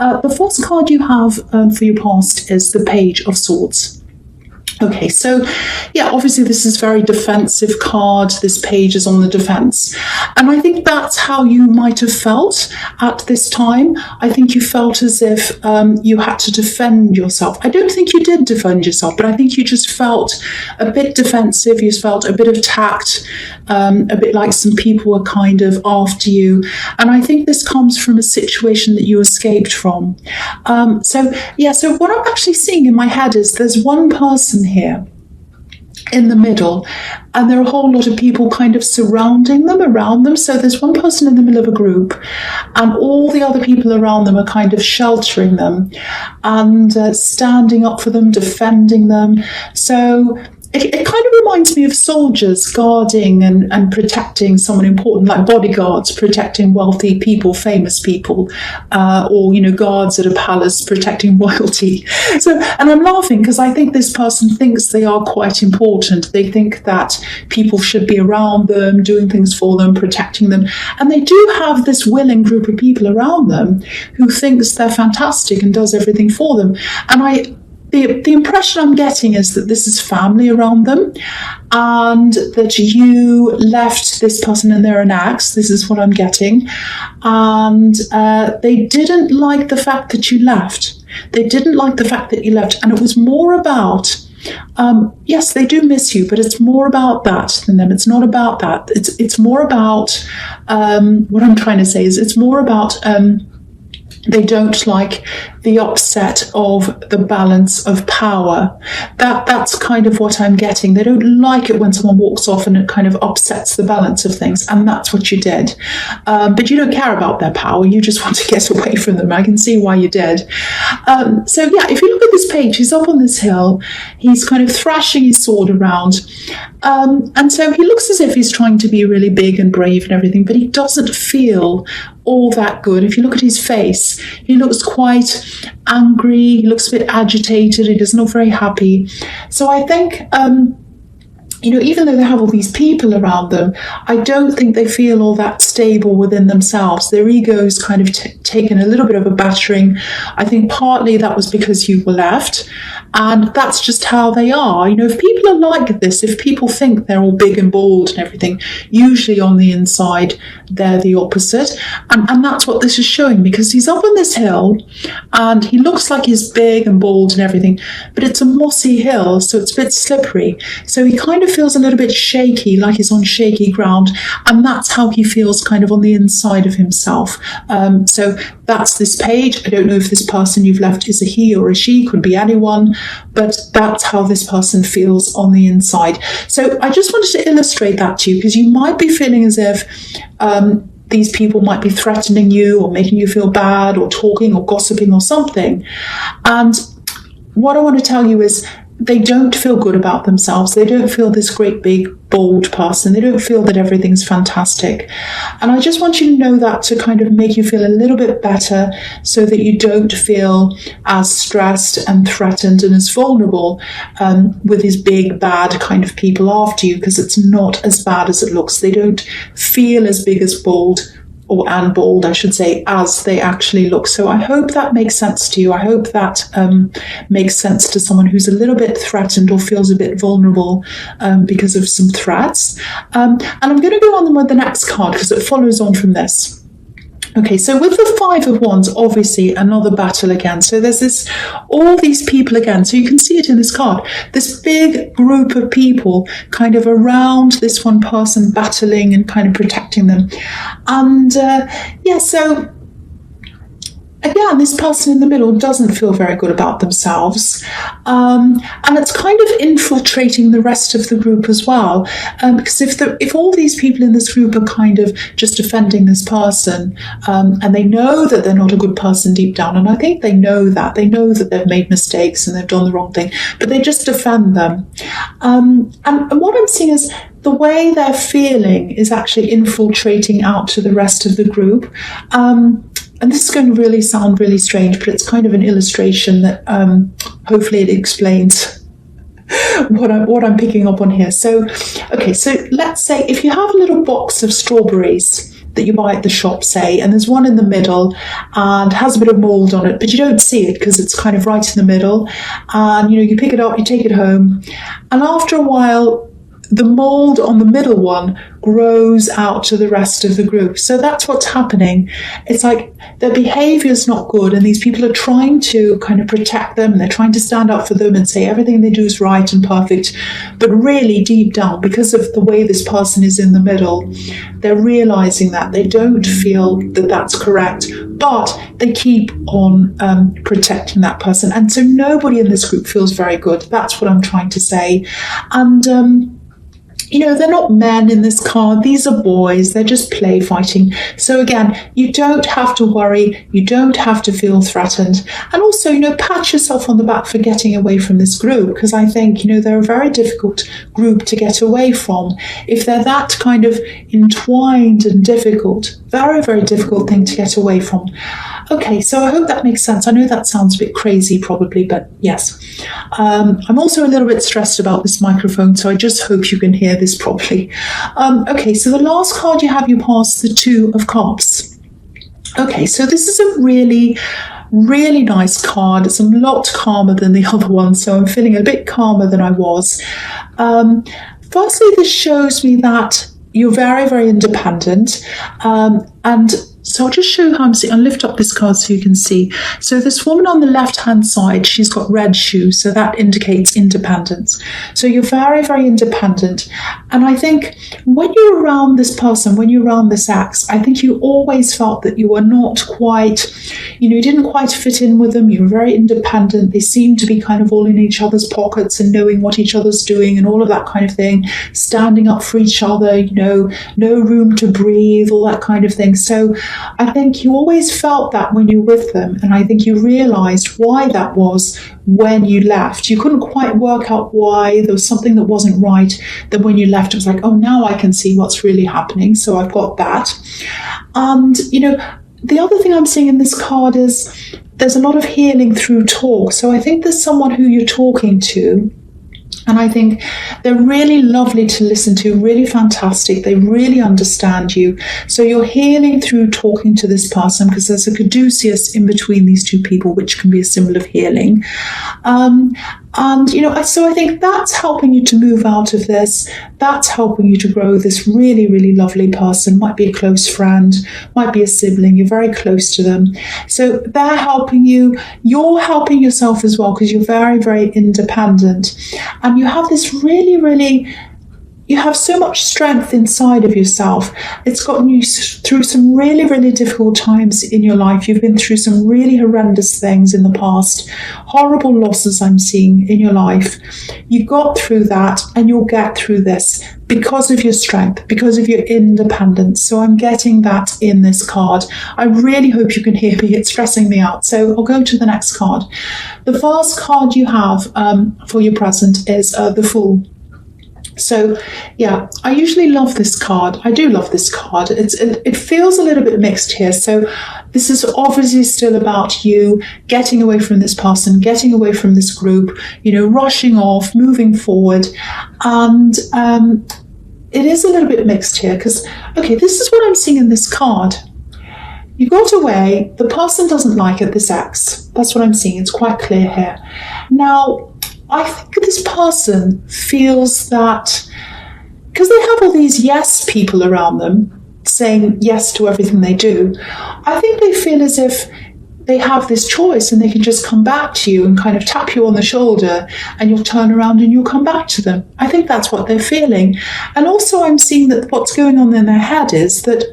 The first card you have for your past is the Page of Swords. Okay, so yeah, obviously this is a very defensive card. This page is on the defense. And I think that's how you might have felt at this time. I think you felt as if you had to defend yourself. I don't think you did defend yourself, but I think you just felt a bit defensive. You felt a bit attacked, a bit like some people were kind of after you. And I think this comes from a situation that you escaped from. So what I'm actually seeing in my head is there's one person here in the middle, and there are a whole lot of people kind of surrounding them, around them. So there's one person in the middle of a group, and all the other people around them are kind of sheltering them and standing up for them, defending them. So it kind of reminds me of soldiers guarding and protecting someone important, like bodyguards protecting wealthy people, famous people, or, guards at a palace protecting royalty. So, and I'm laughing because I think this person thinks they are quite important. They think that people should be around them, doing things for them, protecting them. And they do have this willing group of people around them who thinks they're fantastic and does everything for them. And the impression I'm getting is that this is family around them, and that you left this person and they're an axe. This is what I'm getting. And they didn't like the fact that you left. They didn't like the fact that you left. And it was more about, yes, they do miss you, but it's more about that than them. It's not about that. It's more about, what I'm trying to say is it's more about, they don't like the upset of the balance of power. That's kind of what I'm getting. They don't like it when someone walks off and it kind of upsets the balance of things, and that's what you did. But you don't care about their power. You just want to get away from them. I can see why you did. So yeah, if you look at this page, he's up on this hill. He's kind of thrashing his sword around. And so he looks as if he's trying to be really big and brave and everything, but he doesn't feel all that good. If you look at his face, he looks quite angry, he looks a bit agitated, he doesn't look very happy. So I think, even though they have all these people around them, I don't think they feel all that stable within themselves. Their ego's kind of taken a little bit of a battering. I think partly that was because you were left, and that's just how they are. If people are like this, if people think they're all big and bold and everything, usually on the inside, they're the opposite. And that's what this is showing, because he's up on this hill and he looks like he's big and bold and everything, but it's a mossy hill, so it's a bit slippery. So he kind of feels a little bit shaky, like he's on shaky ground, and that's how he feels kind of on the inside of himself. So that's this page. I don't know if this person you've left is a he or a she, could be anyone, but that's how this person feels on the inside. So I just wanted to illustrate that to you, because you might be feeling as if these people might be threatening you or making you feel bad or talking or gossiping or something. And what I want to tell you is they don't feel good about themselves. They don't feel this great big bold person. They don't feel that everything's fantastic. And I just want you to know that, to kind of make you feel a little bit better, so that you don't feel as stressed and threatened and as vulnerable with these big bad kind of people after you, because it's not as bad as it looks. They don't feel as big as bold, and bold, I should say, as they actually look. So I hope that makes sense to you. I hope that makes sense to someone who's a little bit threatened or feels a bit vulnerable because of some threats. And I'm going to go on with the next card, because it follows on from this. Okay, so with the Five of Wands, obviously another battle again. So there's all these people again. So you can see it in this card. This big group of people kind of around this one person, battling and kind of protecting them. And so again, this person in the middle doesn't feel very good about themselves. And it's kind of infiltrating the rest of the group as well. Because if all these people in this group are kind of just defending this person, and they know that they're not a good person deep down, and I think they know that they've made mistakes and they've done the wrong thing, but they just defend them. And what I'm seeing is the way they're feeling is actually infiltrating out to the rest of the group. And this is going to really sound really strange, but it's kind of an illustration that hopefully it explains what I'm picking up on here. So, okay, so let's say if you have a little box of strawberries, that you buy at the shop, say, and there's one in the middle and has a bit of mold on it, but you don't see it because it's kind of right in the middle. And, you pick it up, you take it home, and after a while, the mold on the middle one grows out to the rest of the group. So that's what's happening. It's like their behavior is not good, and these people are trying to kind of protect them, and they're trying to stand up for them and say everything they do is right and perfect. But really deep down, because of the way this person is in the middle, they're realizing that they don't feel that that's correct, but they keep on protecting that person. And so nobody in this group feels very good. That's what I'm trying to say. And they're not men in this card. These are boys. They're just play fighting. So again, you don't have to worry. You don't have to feel threatened. And also, pat yourself on the back for getting away from this group, because I think, they're a very difficult group to get away from. If they're that kind of entwined and difficult, very, very difficult thing to get away from. Okay, so I hope that makes sense. I know that sounds a bit crazy probably, but yes. I'm also a little bit stressed about this microphone, so I just hope you can hear this properly. Okay, so the last card you have, you pass the Two of Cups. Okay, so this is a really, really nice card. It's a lot calmer than the other one, so I'm feeling a bit calmer than I was. Firstly, this shows me that you're very, very independent, and so I'll just show you how I'm seeing. I'll lift up this card so you can see. So this woman on the left-hand side, she's got red shoes, so that indicates independence. So you're very, very independent. And I think when you're around this person, when you're around this ex, I think you always felt that you were not quite, you didn't quite fit in with them. You were very independent. They seemed to be kind of all in each other's pockets and knowing what each other's doing and all of that kind of thing, standing up for each other, no room to breathe, all that kind of thing. So I think you always felt that when you were with them, and I think you realised why that was when you left. You couldn't quite work out why. There was something that wasn't right. Then when you left, it was like, oh, now I can see what's really happening. So I've got that. And, the other thing I'm seeing in this card is there's a lot of healing through talk. So I think there's someone who you're talking to, and I think they're really lovely to listen to, really fantastic. They really understand you. So you're healing through talking to this person, because there's a caduceus in between these two people, which can be a symbol of healing. So I think that's helping you to move out of this. That's helping you to grow this really, really lovely person. Might be a close friend, might be a sibling. You're very close to them. So they're helping you. You're helping yourself as well, because you're very, very independent. And you have this really, really, you have so much strength inside of yourself. It's gotten you through some really, really difficult times in your life. You've been through some really horrendous things in the past, horrible losses I'm seeing in your life. You got through that, and you'll get through this because of your strength, because of your independence. So I'm getting that in this card. I really hope you can hear me. It's stressing me out. So I'll go to the next card. The first card you have for your present is the Fool. So, yeah, I usually love this card. I do love this card. It feels a little bit mixed here. So this is obviously still about you getting away from this person, getting away from this group, rushing off, moving forward. And it is a little bit mixed here because, okay, this is what I'm seeing in this card. You got away. The person doesn't like it, this ex. That's what I'm seeing. It's quite clear here. Now, I think this person feels that because they have all these yes people around them saying yes to everything they do, I think they feel as if they have this choice and they can just come back to you and kind of tap you on the shoulder and you'll turn around and you'll come back to them. I think that's what they're feeling. And also I'm seeing that what's going on in their head is that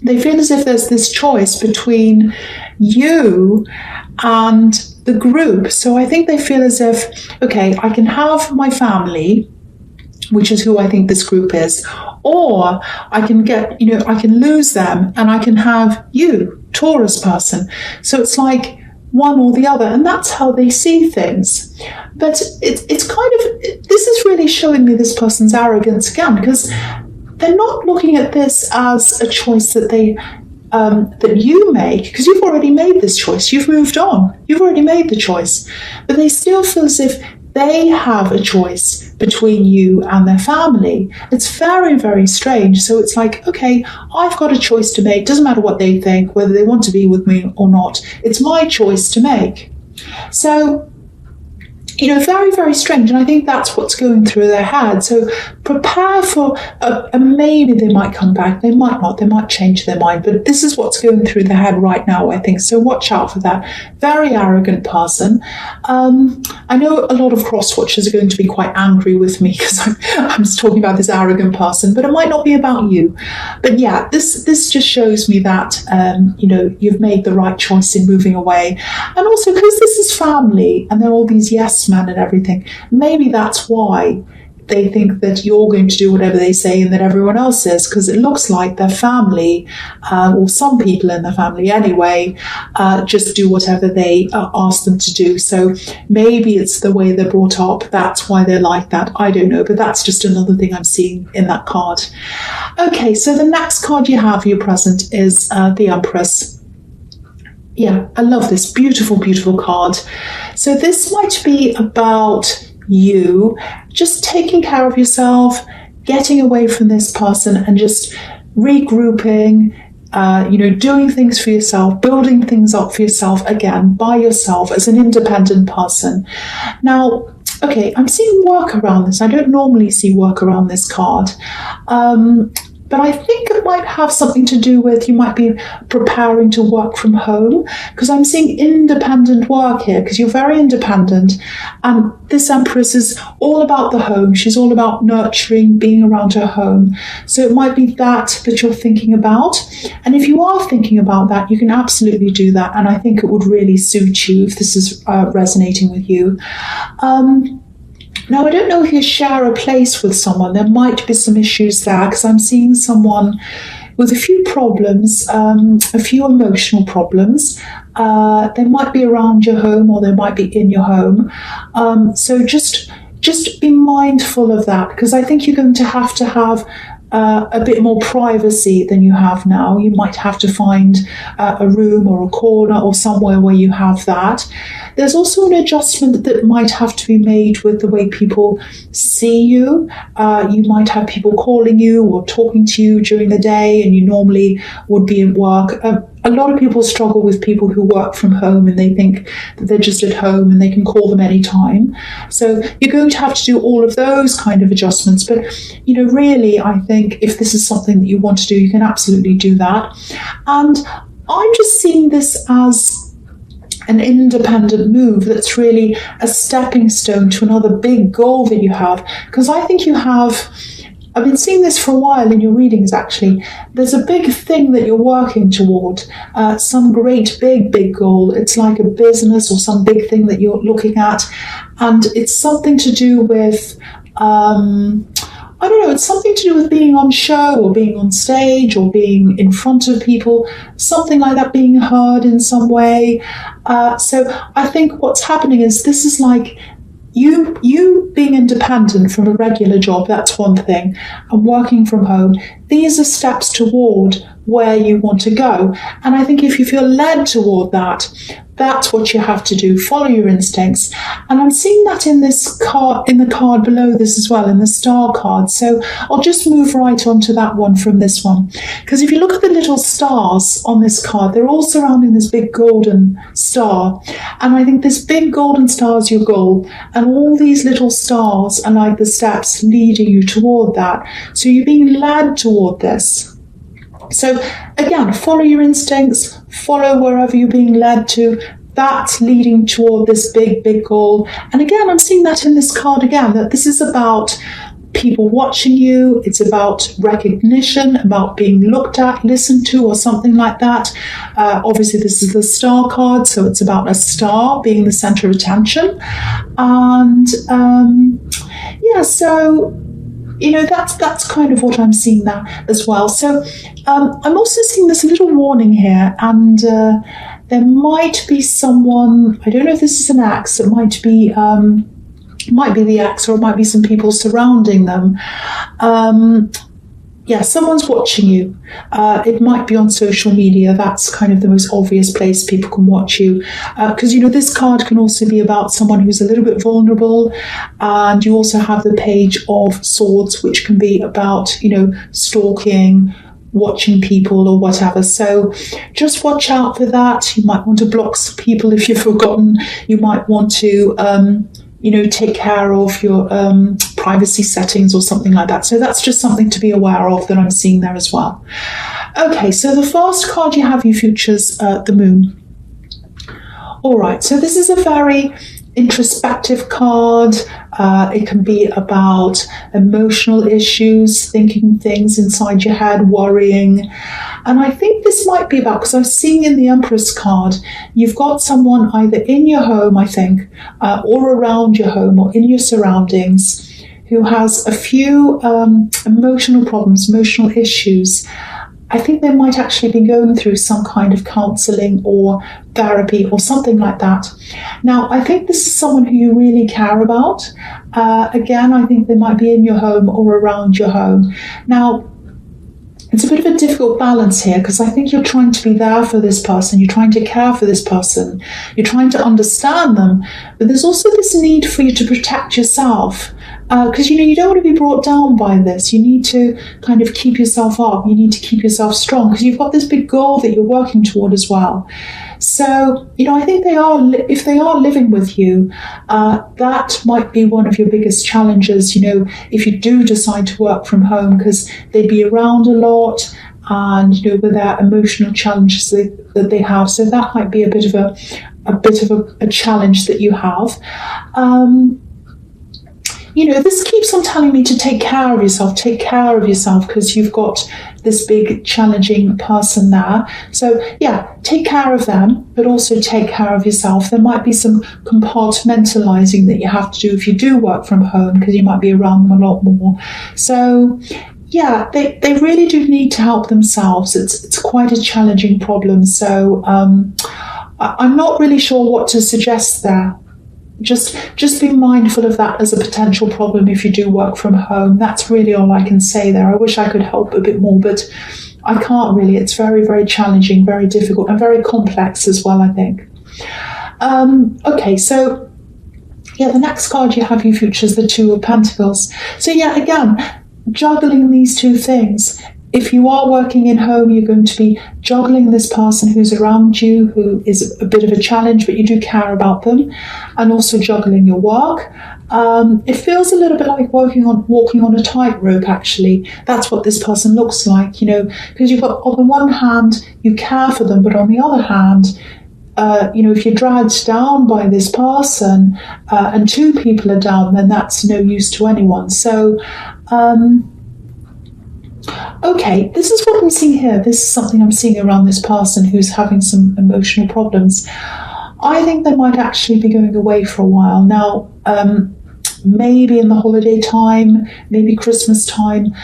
they feel as if there's this choice between you and the group. So I think they feel as if, okay, I can have my family, which is who I think this group is, or I can get, I can lose them and I can have you, Taurus person. So it's like one or the other, and that's how they see things. But it's kind of, this is really showing me this person's arrogance again, because they're not looking at this as a choice that that you make, because you've already made this choice. You've moved on. You've already made the choice. But they still feel as if they have a choice between you and their family. It's very, very strange. So it's like, okay, I've got a choice to make. Doesn't matter what they think, whether they want to be with me or not. It's my choice to make. So, very, very strange. And I think that's what's going through their head. So prepare for, maybe they might come back. They might not. They might change their mind. But this is what's going through their head right now, I think. So watch out for that. Very arrogant person. I know a lot of cross-watchers are going to be quite angry with me because I'm just talking about this arrogant person, but it might not be about you. But yeah, this just shows me that, you've made the right choice in moving away. And also because this is family and they're all these yes men and everything, maybe that's why they think that you're going to do whatever they say and that everyone else is, because it looks like their family, or some people in their family anyway, just do whatever they ask them to do. So maybe it's the way they're brought up. That's why they're like that. I don't know, but that's just another thing I'm seeing in that card. Okay, so the next card you have for your present is the Empress. Yeah, I love this. Beautiful, beautiful card. So this might be about you just taking care of yourself, getting away from this person and just regrouping, doing things for yourself, building things up for yourself again, by yourself as an independent person. Now, okay, I'm seeing work around this. I don't normally see work around this card. But I think it might have something to do with you might be preparing to work from home, because I'm seeing independent work here, because you're very independent. And this Empress is all about the home. She's all about nurturing, being around her home. So it might be that you're thinking about. And if you are thinking about that, you can absolutely do that. And I think it would really suit you if this is resonating with you. Now, I don't know if you share a place with someone. There might be some issues there, because I'm seeing someone with a few problems, a few emotional problems. They might be around your home or they might be in your home. So just be mindful of that, because I think you're going to have a bit more privacy than you have now. You might have to find a room or a corner or somewhere where you have that. There's also an adjustment that might have to be made with the way people see you. You might have people calling you or talking to you during the day, and you normally would be in work. A lot of people struggle with people who work from home and they think that they're just at home and they can call them anytime. So you're going to have to do all of those kind of adjustments. But, really, I think if this is something that you want to do, you can absolutely do that. And I'm just seeing this as an independent move that's really a stepping stone to another big goal that you have. Because I think I've been seeing this for a while in your readings, actually. There's a big thing that you're working toward, some great big goal. It's like a business or some big thing that you're looking at. And it's something to do with, I don't know, it's something to do with being on show or being on stage or being in front of people, something like that, being heard in some way. So I think what's happening is this is like you being independent from a regular job, that's one thing, and working from home. These are steps toward where you want to go. And I think if you feel led toward that, that's what you have to do. Follow your instincts. And I'm seeing that in this card, in the card below this as well, in the star card. So I'll just move right on to that one from this one. Because if you look at the little stars on this card, they're all surrounding this big golden star. And I think this big golden star is your goal. And all these little stars are like the steps leading you toward that. So you're being led toward this. So again, follow your instincts, follow wherever you're being led to. That's leading toward this big goal. And again, I'm seeing that in this card again, that this is about people watching you. It's about recognition, about being looked at, listened to, or something like that. Obviously, this is the star card, so it's about a star being the center of attention. And so that's kind of what I'm seeing there as well. So I'm also seeing this little warning here, and there might be someone, I don't know if this is an ex, it might be the ex, or it might be some people surrounding them. yeah, someone's watching you. It might be on social media. That's kind of the most obvious place people can watch you. Because, this card can also be about someone who's a little bit vulnerable. And you also have the Page of Swords, which can be about, stalking, watching people or whatever. So just watch out for that. You might want to block some people if you've forgotten. You might want to take care of your privacy settings or something like that. So that's just something to be aware of that I'm seeing there as well. Okay, so the first card you have, you features the Moon. All right, so this is a very introspective card. It can be about emotional issues, thinking things inside your head, worrying. And I think this might be about, because I'm seeing in the Empress card, you've got someone either in your home, I think, or around your home or in your surroundings who has a few emotional problems, emotional issues. I think they might actually be going through some kind of counselling or therapy or something like that. Now, I think this is someone who you really care about. Again, I think they might be in your home or around your home. Now, it's a bit of a difficult balance here because I think you're trying to be there for this person. You're trying to care for this person. You're trying to understand them. But there's also this need for you to protect yourself. Because, you don't want to be brought down by this. You need to kind of keep yourself up. You need to keep yourself strong because you've got this big goal that you're working toward as well. So, I think if they are living with you, that might be one of your biggest challenges, if you do decide to work from home, because they'd be around a lot and, with their emotional challenges that they have. So that might be a bit of a challenge that you have. This keeps on telling me to take care of yourself because you've got this big challenging person there. So yeah, take care of them, but also take care of yourself. There might be some compartmentalizing that you have to do if you do work from home because you might be around them a lot more. So yeah, they really do need to help themselves. It's quite a challenging problem. So I'm not really sure what to suggest there. Just be mindful of that as a potential problem if you do work from home. That's really all I can say there. I wish I could help a bit more, but I can't really. It's very, very challenging, very difficult, and very complex as well, I think. Okay, so yeah, the next card you features the Two of Pentacles. So yeah, again, juggling these two things. If you are working in home, you're going to be juggling this person who's around you, who is a bit of a challenge, but you do care about them, and also juggling your work. It feels a little bit like walking on a tightrope, actually. That's what this person looks like, because you've got, on the one hand, you care for them, but on the other hand, if you're dragged down by this person and two people are down, then that's no use to anyone. So, okay, this is what I'm seeing here. This is something I'm seeing around this person who's having some emotional problems. I think they might actually be going away for a while. Now, maybe in the holiday time, maybe Christmas time.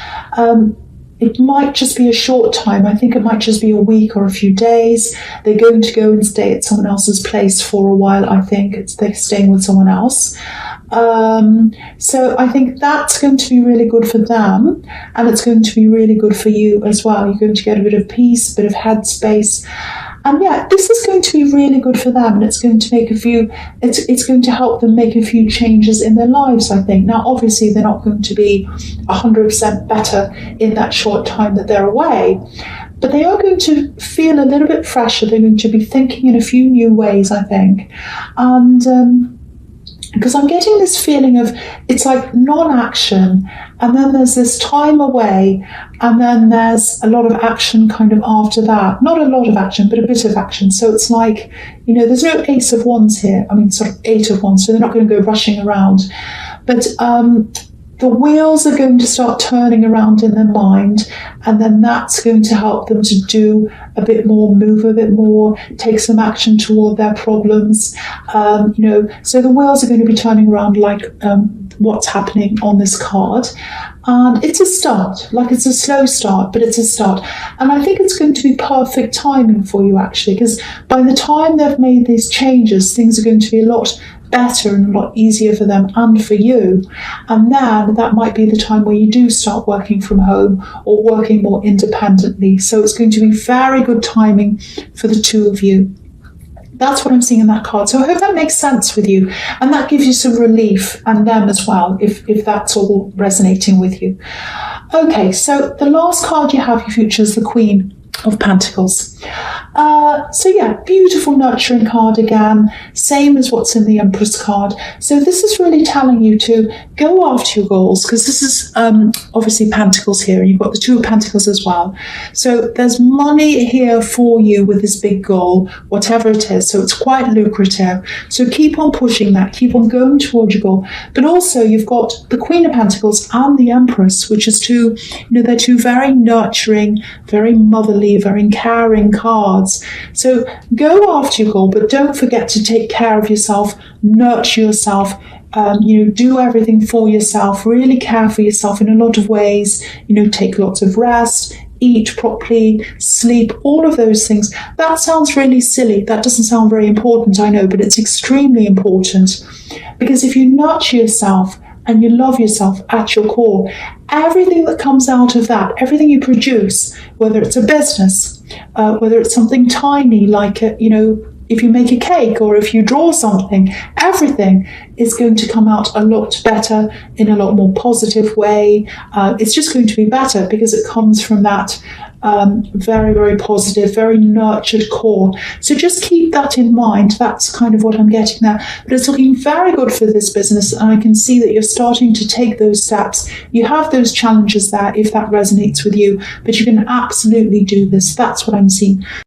It might just be a short time. I think it might just be a week or a few days. They're going to go and stay at someone else's place for a while, I think. They're staying with someone else. So I think that's going to be really good for them, and it's going to be really good for you as well. You're going to get a bit of peace, a bit of headspace. And yeah, this is going to be really good for them, and it's going to make it's going to help them make a few changes in their lives, I think. Now, obviously, they're not going to be 100% better in that short time that they're away, but they are going to feel a little bit fresher. They're going to be thinking in a few new ways, I think. And because I'm getting this feeling of it's like non-action, and then there's this time away, and then there's a lot of action kind of after that. Not a lot of action, but a bit of action. So it's like, there's no Ace of Wands here. I mean, sort of Eight of Wands, so they're not going to go rushing around. But the wheels are going to start turning around in their mind, and then that's going to help them to do a bit more, move a bit more, take some action toward their problems. So the wheels are going to be turning around like what's happening on this card. And it's a start, like it's a slow start, but it's a start. And I think it's going to be perfect timing for you, actually, because by the time they've made these changes, things are going to be a lot better and a lot easier for them and for you. And then that might be the time where you do start working from home or working more independently. So it's going to be very good timing for the two of you. That's what I'm seeing in that card. So I hope that makes sense with you. And that gives you some relief, and them as well, if that's all resonating with you. Okay, so the last card you have, your future, is the Queen of Pentacles. So yeah, beautiful nurturing card again, same as what's in the Empress card. So this is really telling you to go after your goals, because this is obviously Pentacles here, and you've got the Two of Pentacles as well. So there's money here for you with this big goal, whatever it is. So it's quite lucrative. So keep on pushing that, keep on going towards your goal. But also you've got the Queen of Pentacles and the Empress, which is two, they're two very nurturing, very motherly, very caring cards. So go after your goal, but don't forget to take care of yourself, nurture yourself, do everything for yourself, really care for yourself in a lot of ways, take lots of rest, eat properly, sleep, all of those things. That sounds really silly. That doesn't sound very important, I know, but it's extremely important, because if you nurture yourself and you love yourself at your core, everything that comes out of that, everything you produce, whether it's a business, whether it's something tiny like, if you make a cake or if you draw something, everything is going to come out a lot better, in a lot more positive way. It's just going to be better because it comes from that very, very positive, very nurtured core. So just keep that in mind. That's kind of what I'm getting there. But it's looking very good for this business, and I can see that you're starting to take those steps. You have those challenges there if that resonates with you, but you can absolutely do this. That's what I'm seeing.